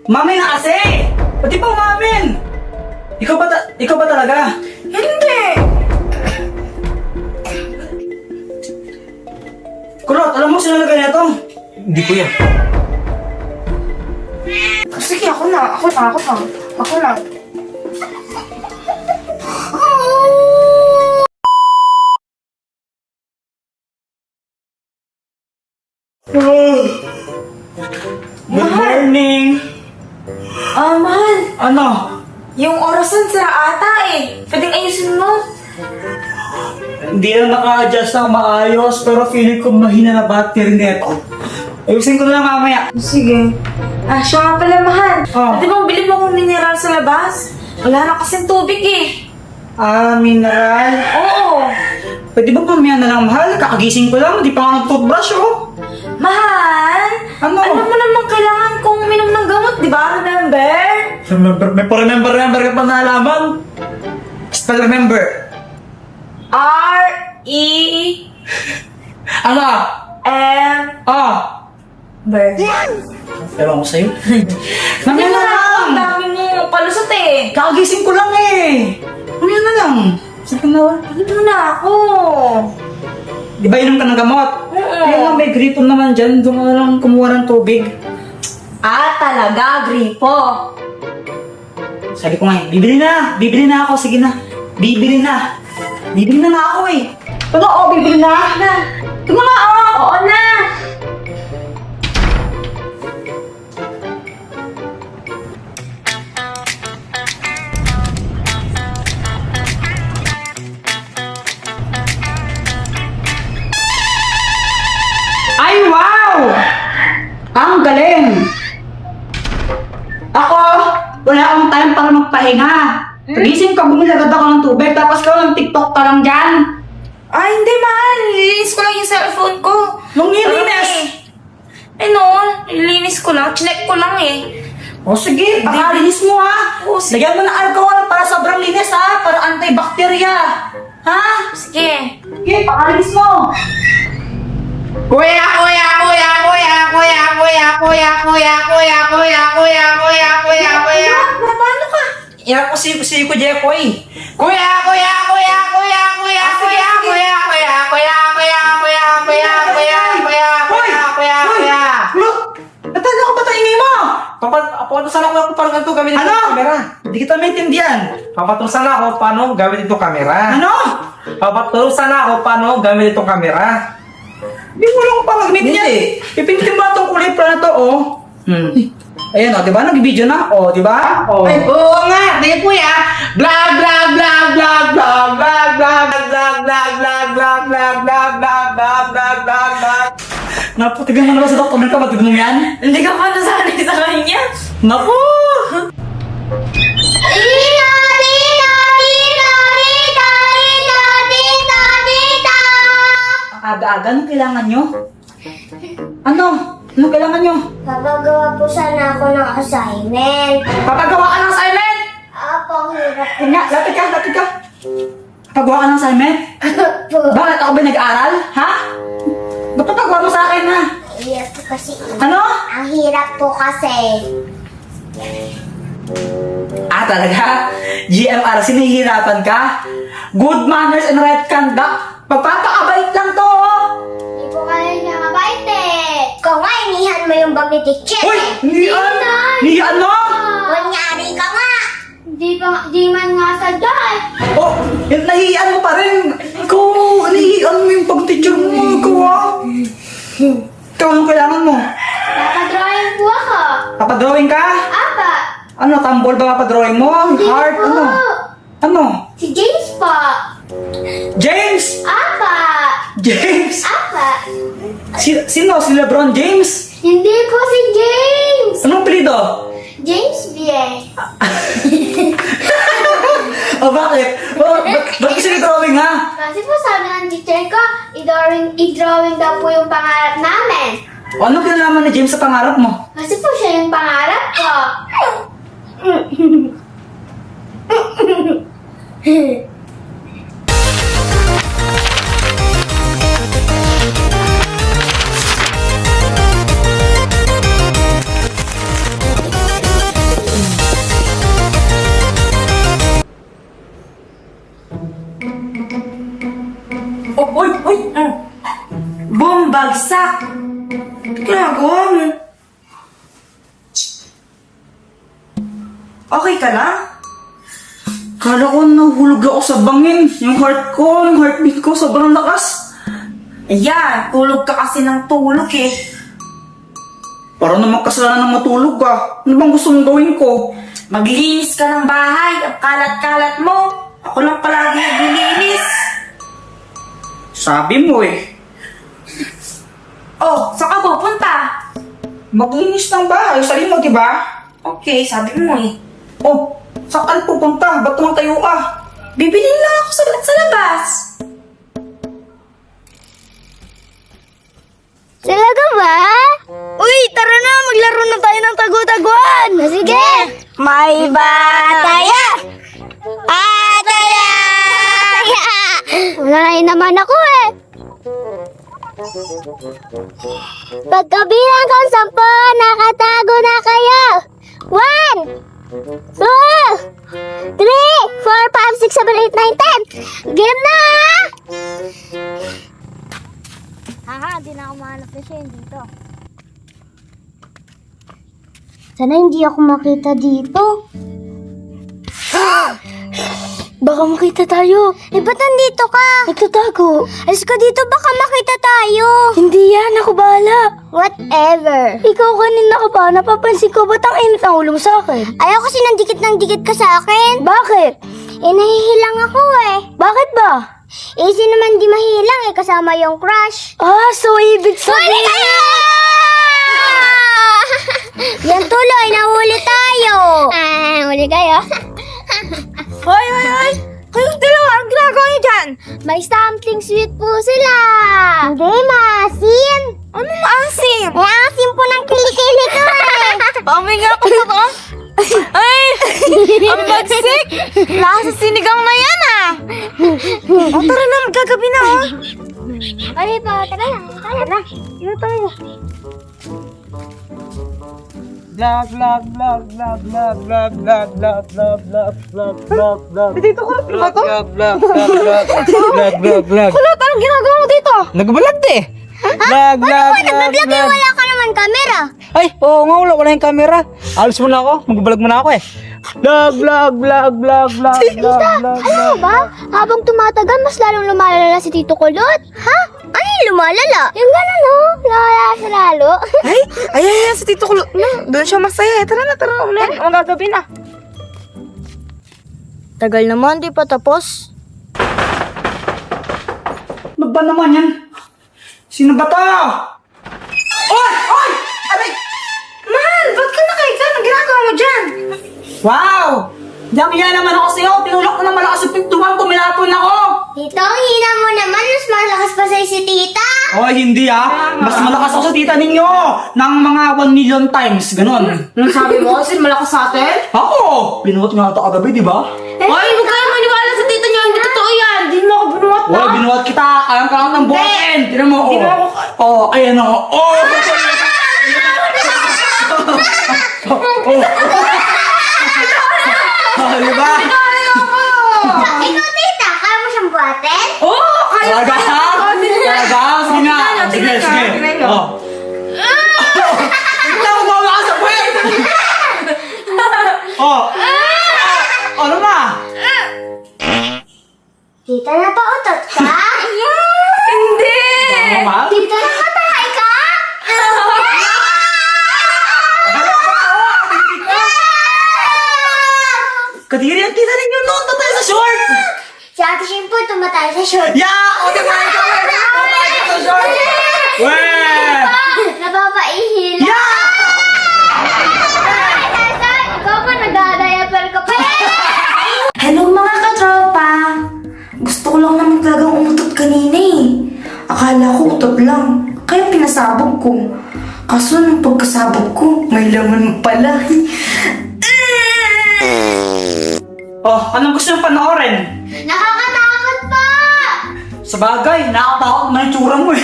Mami na kasi! Pati pa umamin! Ikaw ba talaga? Hindi! Kulot, alam mo sino nalagay na ito? Hindi ko yan. Sige, ako na. Good morning! Mahal. Ano? Yung orasan sira ata eh. Pwedeng ayusin mo. Hindi na naka-adjust na maayos, pero feeling ko mahina na battery nito. Ayusin ko na lang mamaya. Sige. Siya nga pala, mahal. Oh. Pwede bang bilhin mo akong mineral sa labas? Wala na kasing tubig eh. Mineral. Oo. Pwede ba mamaya na lang, mahal? Kakagising ko lang, di pa nga nag-toothbrush, oh. Mahal? Ano? Alam mo naman kailangan kong uminom ng gamot, di ba? Remember? May pa-remember ka pa na alaman. Spell remember. R-E... Ano? M... Ber. Ewan ko sa'yo. Mamaya Hindi na mo lang. ang dami mo palusot eh. Kakagising ko lang eh. Mamaya na lang. Sige na. Pagod mo na ako. Di ba inom ka ng gamot? Kaya nga may gripo naman dyan. Doon ka na lang kumuha ng tubig. Talaga, gripo. Sabi ko nga eh, bibili na ako. Sige na. Bibili na ako eh. Ito na, bibili na. Ito na nga, Oo na. Ay, wow! Ang galing! Ako, wala akong time para magpahinga. Pagising ka, bumili agad ako ng tubig, tapos ka ng TikTok ka lang dyan. Ay, hindi mahal. Nilinis ko lang yung cellphone ko. Nung nilinis? Nilinis ko lang. Chinek ko lang eh. O sige, pakalinis mo ha. Oo, sige. Lagyan mo ng alcohol para sobrang linis ha, para antibacteria. Ha? Sige. Sige, pakalinis mo. Kuya! Paano ka? Iyak ko si Jepoy. Kuya! Look! Natanda ko ba tayo mo? Papatusan ako paano ganito gamitin Ano? itong camera. Hindi kita maintindihan. Papatusan ako paano gamit itong camera. Ano? Papatusan ako paano gamit itong camera. Hindi mo lang pamagamitin yan. Hindi. Ipintin mo na itong kulay pala na to, oh. Ayan, oh, di ba? Nag-video na, oh, di ba? Oh. Ay, oo nga, di kuya. Blah blah blah blah blah blah blah blah blah blah blah blah blah blah blah blah blah blah. Naputigan mo na ba sa doktor ng kapatid mo yan? Hindi ka pa nasanay sa kanya. Naku! Aga-aga, anong kailangan nyo? Ano? Anong kailangan nyo? Papagawa po sana ako ng assignment. Papagawa ka ng assignment! Apo, hirap Sige nga, lapit ka. Papagawa ka ng assignment? Bakit ako ba nag-aaral? Ha? Ba't papagawa mo sa akin, ha? Hirap po kasi. Ano? Ang hirap po kasi. Talaga? GMR, sinihirapan ka? Good manners and right conduct? Magpapakabait lang to, oh! Hindi po kayo niya mabait eh. Ikaw nga, inihan mo yung bag ni teacher Uy! eh. Niyan! Niyan mo! Kunyari ka nga. Di man nga sadya eh. Oh! Nahihiyan mo pa rin! Ikaw, nahihiyan mo yung pag-teacher mo, ikaw, ah! Ikaw, anong kailangan mo? Nakadrawing po ako. Papadrawing ka? Apa. Ano, tambol ba papadrawing mo? Hindi Heart? po. Ano? Ano? Si James po. James! Apa. James! Apa. Sino? Si LeBron James? Hindi po si James. Anong pilido? James B. Oh, bakit? Oh, ba't kasi drawing, ha? Kasi po sabi ng teacher ko, i-drawing daw po yung pangarap namin. O, ano kinalaman ni James sa pangarap mo? Kasi po siya yung pangarap ko. Uy! Bumbagsak! Ginagawa mo? Okay ka lang? Kala ko nahulog ako sa bangin. Yung heartbeat ko, sobrang lakas. Ayan, tulog ka kasi ng tulog eh. Para naman kasalanan ng matulog ka. Ano bang gusto mong gawin ko? Maglinis ka ng bahay, ang kalat-kalat mo. Ako lang palagi naglilinis. Sabi mo eh. Oh, saan ka pupunta? Maglinis ng bahay. Sabi mo, diba? Okay, sabi mo eh. Oh, saan ka pupunta? Ba't naman tayo ka? Bibili lang ako sa labas. Talaga ba? Uy, tara na! Maglaro na tayo ng tagu-taguan! Sige! May bataya! Ataya! Wala na naman ako eh! Pagkabilang kang 10, nakatago na kayo! 1, 2, 3, 4, 5, 6, 7, 8, 9, 10! Game na! Haha, di na ako mahanap na siya dito. Sana hindi ako makita dito. Baka makita tayo. Eh, ba't nandito ka? Nagtatago. Alis ka dito, baka makita tayo. Hindi yan, ako bahala. Whatever. Ikaw kanina ka pa, napapansin ko, ba't ang init ang ulo mo sa akin? Ayaw kasi ng dikit ka sa akin. Bakit? Eh, nahihilang ako eh. Bakit ba? Eh, sino naman di mahilang eh, kasama yung crush. Ah, so ibig sabihin... Huli kayo! Yan tuloy, nahuli tayo. Huli kayo. Hoy! Kayong dalawa, ang ginagawa niyo dyan? May something sweet po sila. Hindi, maasim. Ano maasim? Maasim po ng kilikili ko eh. Pamay nga ako ba? Ay! Ang bagsik! Lasa sinigang na yan ah! O tara na, magagabi na oh! Ay, pa, tara na. Dito tayo. Dito ko ba to? Kulot, anong ginagawa mo dito? Nagbalag eh. Paano ba nagbablog yung wala ka naman camera? Ay, oo nga, wala yung camera. Alis mo na ako, magbablog mo na ako eh. Vlog. Alam mo ba? Habang tumatagal, mas lalong lumalala si Tito Kulot. Ha? Ano yung lumalala? Yung gano'n, no? Lumalala siya lalo. Ay, si Tito Kulot. Doon siya masaya. Tara na, magagabi na. Tagal naman, di pa tapos. Ano ba naman yan? Sino ba to? Oy! Aray! Mahal, ba't ka nakahiga? Anong ginagawa mo dyan? Wow! Diyan naman ako sa'yo. Tinulak ko na malakas yung pintuan. Tumilapon ako. Tito, ang hina mo naman. Mas malakas pa sa'yo si tita. Oh, hindi ah. Mas malakas ako sa tita ninyo. Ng mga 1 million times. Ganon. Anong sabi mo? Kasi malakas sa atin? Ako! Binuhat nga ito kagabi, di ba? Ay, huwag kayo maniwala sa tita niyo. Hindi totoo yan. Hindi mo ako binuhat na. Oh, binuhat kita. Alam ka lang ng buhatin. Tinan mo. Hindi mo ako... Oh, ayan o. Oh! Oh, di ba? Ikaw, tita, kaya mo siyang buhatin? Oo, kaya Talaga ha? Talaga? Sige na. Sige. Oh. Hindi ako mawala sa puwet. Oh. Ano na? Tita, napautot ka? Hindi! Ano ba? Tita, nakatahay ka? Kadiri ang tita ninyo noon. Tatay sa short. Si Ate Shimpo, tumatay sa short. Yeah! O, di ba? Tatay sa short. Weh! Napapaihin. Yeah! Ikaw pa, nagdadayapal ka pa. Hello mga katropa! Gusto ko lang naman talagang umutot kanina eh. Akala ko utot lang, kaya pinasabog ko. Kaso nung pagkasabog ko, may laman pala. Oh, anong gusto niyong panoorin? Nakakatakot pa! Sa bagay, nakakatakot na yung tsura mo eh.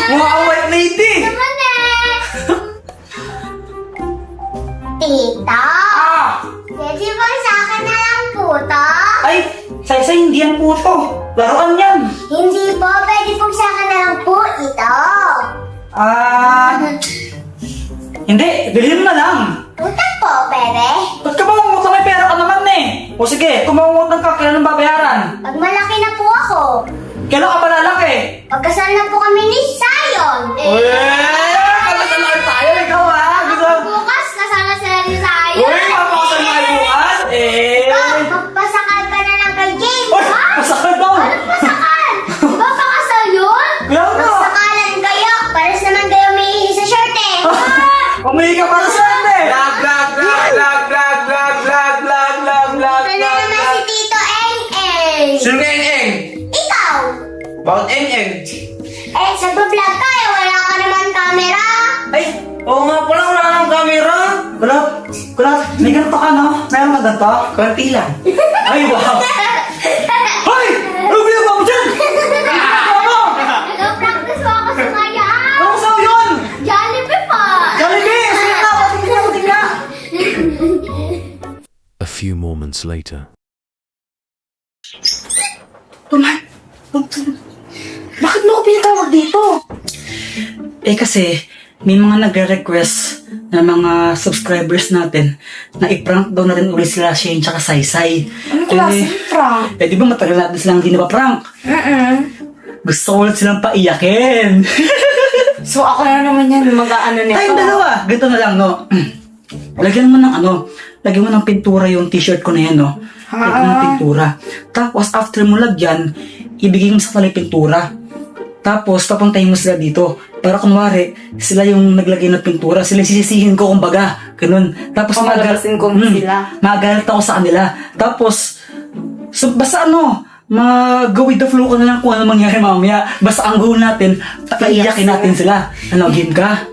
Mukha white lady. Naman eh! Tita? Ah! Pwede ba sa akin na lang po to? Ay, say hindi yan puto. Laruan yan. Hindi po, pwede Hindi, bilhin mo na lang. Utang po, pere. Ba't ka ba mangutang? May pera ka naman eh. O sige, kung mangutang ka, kailan ang babayaran? Pag malaki na po ako, Kailan ka ba lalaki? pagkasal na po kami ni Zion. Kalasal na tayo, ikaw ha? Gusto? Bukas, kasal na sila ni Zion. Uy, mapakasal na kayo bukas? Magpasakal ka na lang kay James, Uy, ha? masakal daw. Anong pasakal? Di ba pakasal yun? Kaya nga. Magsakalan kayo. Pares naman kayo may sa short eh. Umihi ka para sa atin eh. Vlog, vlog, vlog, vlog, vlog, vlog, vlog, vlog, vlog, vlog, Ito na naman si Tito Eng-Eng. Sino ka Eng-Eng? Ikaw. Bakit Eng-Eng? Eh, nagpa-vlog ka eh. Wala ka naman camera. Ay, oo nga pala, wala nang camera. Kulot, may ganito ka no? Meron ka ganito? Konti lang. Ay, wow. Hoy! Ano ginagawa mo dyan? Ano? Nag-practice mo ako sa kaya. Ano sa'yo yun? Jollibee pa. Jollibee! Sige na, patingin na. A few moments later. Tuman, bakit mo ako pinatawag dito? Eh kasi, may mga nagre-request na mga subscribers natin na i-prank daw na rin ulit sila Shane tsaka Saysay. Anong klaseng prank? Eh di ba matagal natin silang hindi napaprank? Gusto ko ulit silang paiyakin. So ako na naman yan, mag-ano nito. Tayong dalawa. Ganito na lang, no? Lagyan mo ng lagyan mo ng pintura yung t-shirt ko na yan, no? Lagyan mo ng pintura. Tapos, after mo lagyan, ibigay mo sa kanila yung pintura. Tapos, papuntahin mo sila dito. Para kunwari, sila yung naglagay ng pintura. Sila sisisihin ko, kumbaga. Ganun. Tapos, Pamalabasin ko sila. magalit ako sa kanila. Tapos, so, basta mag-go with the flow ka na lang kung ano mangyari mamaya. Basta ang goal natin, paiyakin natin sila. Ano, game ka?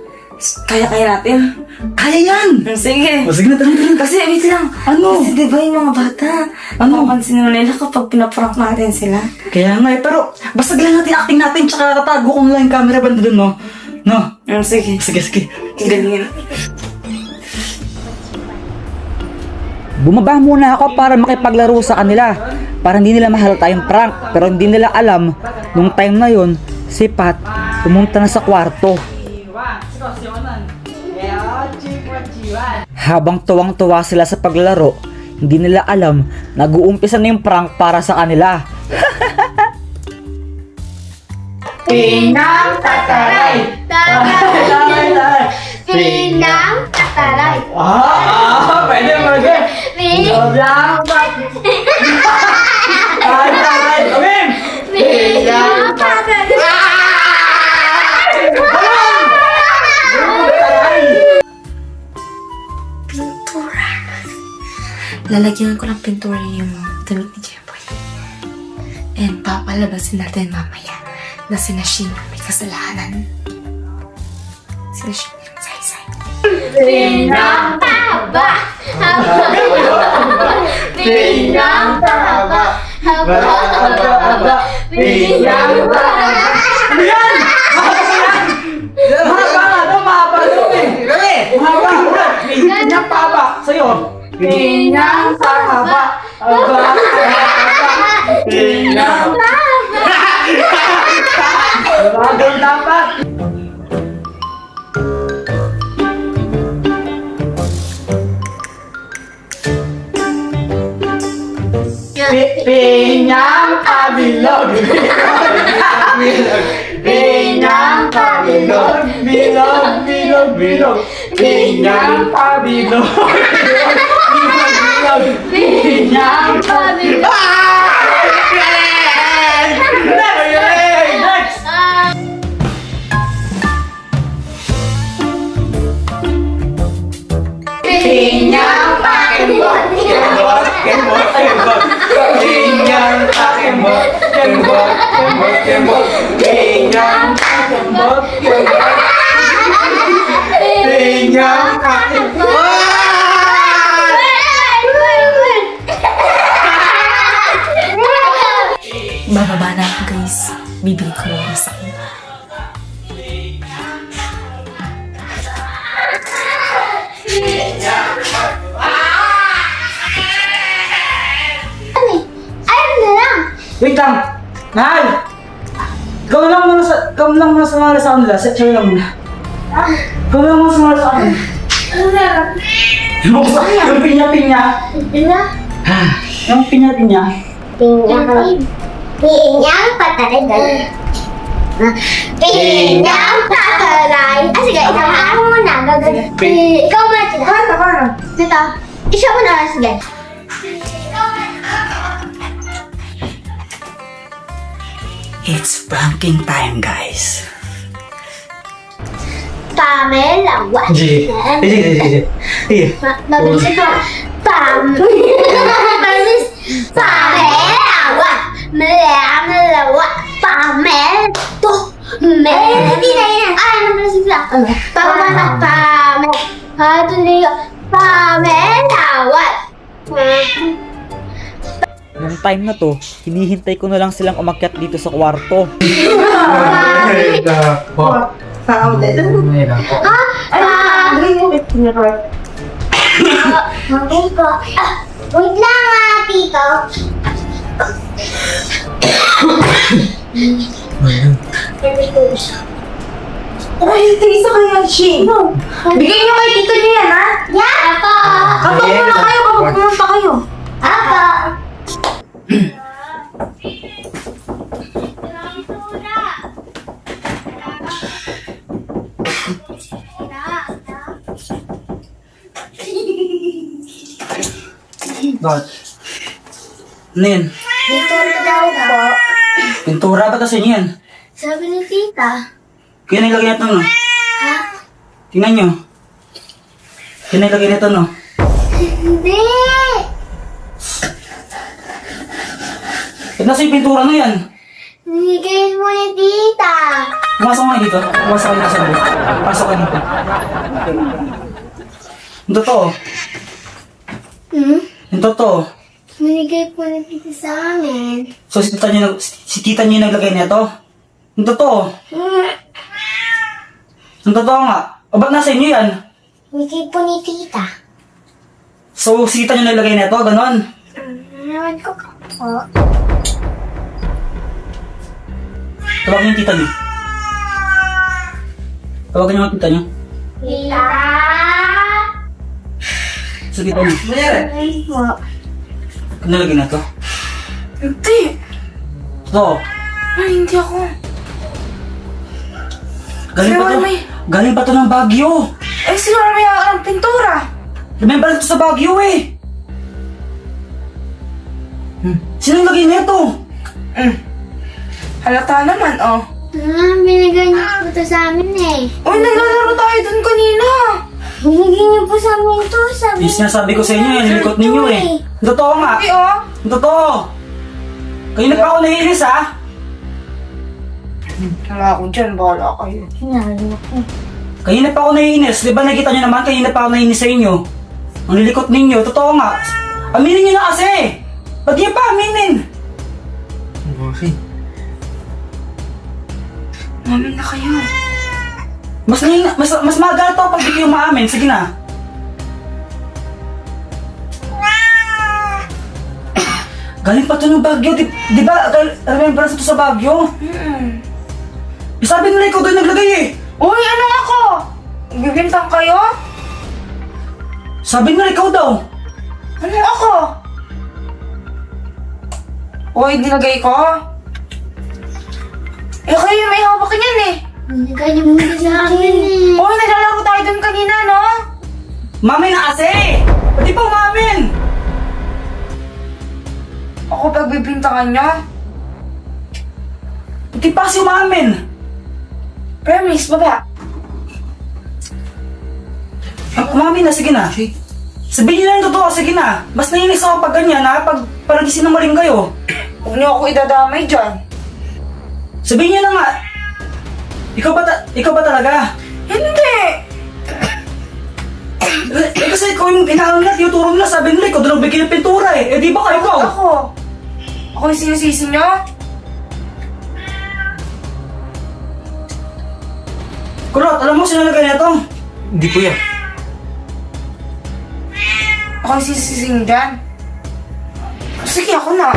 Kaya natin. Kaya yan! Sige. O sige na, tara. Kasi wait lang. Ano? Kasi diba yung mga bata, Ano? mapapansin na nila kapag pinaprank natin sila. Kaya nga eh, pero basta galing natin acting natin tsaka tatago ko na lang yung camera banda dun, no? No? Sige. Sige. Galing. Bumaba muna ako para makipaglaro sa kanila. Para hindi nila mahalata yung prank. Pero hindi nila alam, nung time na yun, si Pat pumunta na sa kwarto. Habang tuwang-tuwa sila sa paglalaro, hindi nila alam, nag-uumpisa na yung prank para sa kanila. Pinang tataray! Pinang tataray. Pwede. Pinang Tataray! Kawin! tataray. Pintura. Lalagyan ko ng pintura yung damit ni Jeboy. And papalabasin natin mamaya na sina Shin may kasalanan. Sina Shin yung Saysay. Pinang taba. Pinang taba. Pinang taba. Ano yan? Mahaba eh. Mahaba. Pinyang paba. Sa'yo. Pinyang paba. Pinyang Ganun dapat. Pinyang kabilog. Pinyang kabilog. Bilog. Pinyang kabilog. Pinyang kabilog. Next! Pinyang pakembot. Pinyang pakembot. Pinyang pakembot. Pinyang pakembot. Bababa na ako guys. Bibigay ko lang sa kanya. Ayun na lang. Wait lang! Nahal! Ikaw lang muna sa mga sa kanila. Siya lang muna. Kaya mo sumara sa akin. Yung pinya-pinya. Yung pinya-pinya. Pinyang pataray. Pinyang pataray. Ah, sige, ikaw mo muna. Ikaw muna, tita. Tita, isa mo na. Sige. It's pranking time, guys. Pamela, what? Sige. Mabilis ito. Mabilis. Pamela, what? Pamela, what? Pamela. To. Hindi na yan. Ay, mabilis ito. Pamela, Pamela, what? Nung time na to, hinihintay ko na lang silang umakyat dito sa kwarto. Wait lang tito. Ay, Teresa kaya, Shin. Bigay niyo kay tito niyo yan, ha? Yeah, ako. Kapag muna kayo, kapag pumunta kayo. Ako. Bakit? Ano yan? Dito na daw po. Pintura ba kasi yan? Sabi ni tita. Kaya nilagay na ito, no? Ha? Tingnan nyo. Kaya nilagay na ito, no? Hindi. Ba't nasa yung pintura na yan? Nigay mo ni tita. Pumasok nga dito. Pumasok ka dito sa loob. Pasok ka dito. Yung totoo. Yung totoo. Nigay po ni tita sa amin. So si tita niyo naglagay nito? Yung totoo. Yung totoo nga. O ba't nasa inyo yan? Nigay po ni tita. So si tita niyo naglagay nito? Ganon. Naman ko po. Tawagin yung tita niyo. Tawagin yung tita niyo. Tita. So tita niyo. Nigay po. Nalagay na to? Hindi. Totoo. Ay, hindi ako. Galing pa to. Galing pa to ng Baguio. Eh, siguro may ako ng pintura. Remember ito sa Baguio eh. Sino naglagay nito? Halata naman, oh. Binigay niyo po ito sa amin eh. Uy, naglalaro tayo dun kanina. Binigay niyo po sa amin ito. Sabi Yung sinasabi ko sa inyo yan, nilikot ninyo eh. Yung totoo nga. Ay, oh. Yung totoo. Kayo na pa ako naiinis ha. Wala ako dyan, bahala kayo. Hinalo ko. Kayo na pa ako naiinis. Di ba nakita nyo naman, kayo na pa ako naiinis sa inyo. Ang nilikot ninyo, totoo nga. Aminin nyo na kasi. Ba't niyo pa aminin? Mamin na kayo. Mas magal to pag di kayo maamin. Sige na. Galing pa to ng Baguio. Di ba? Remembrance ito sa Baguio. Sabi nila ikaw doon naglagay eh. Uy, ano ako? Bibintang kayo? Sabi nila ikaw daw. Ano ako? Uy, nilagay ko? Eh, kayo may hawak yan eh. Binigay niyo po ito sa amin eh. Uy, naglalaro tayo dun kanina, no? Mami na kasi! Ba't di pa umamin? Ako pagbibintangan niya? Ba't di pa kasi umamin? Promise, baba. Umamin na, sige na. Sabihin niyo na yung totoo, sige na. Mas naiinis ako pag ganyan ha, pag parang sinungaling kayo. Huwag niyo ako idadamay dyan. Sabihin niyo na nga. Ikaw ba talaga? Hindi! Eh kasi ikaw yung inaano nila, tinuturo nila, sabi nila, ikaw doon nagbigay ng pintura eh. Eh di ba kayo ikaw? Ako. Ako yung sinisisi niyo? Kulot, alam mo sino nilagay nito? Hindi po yan. Ako yung sinisisi niyo dyan? Sige, ako na.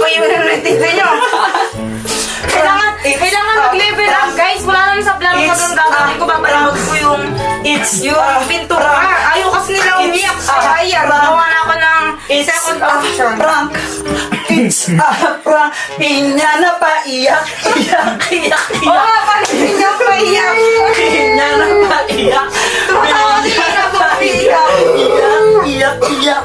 iiwan ng titi nyo. Kailangan mag-level up, guys. Wala naman sa plano ko doon gagawin ko. Papalabag ko yung pintura. Ayaw kasi nila umiyak. Kaya, gawa na ako ng second option. Prank! It's a prank! Pinya na paiyak! Iyak! Iyak! Oo nga, paano niya paiyak? Pinya na paiyak! Tumatawa din na paiyak. Iyak! Iyak! Iyak!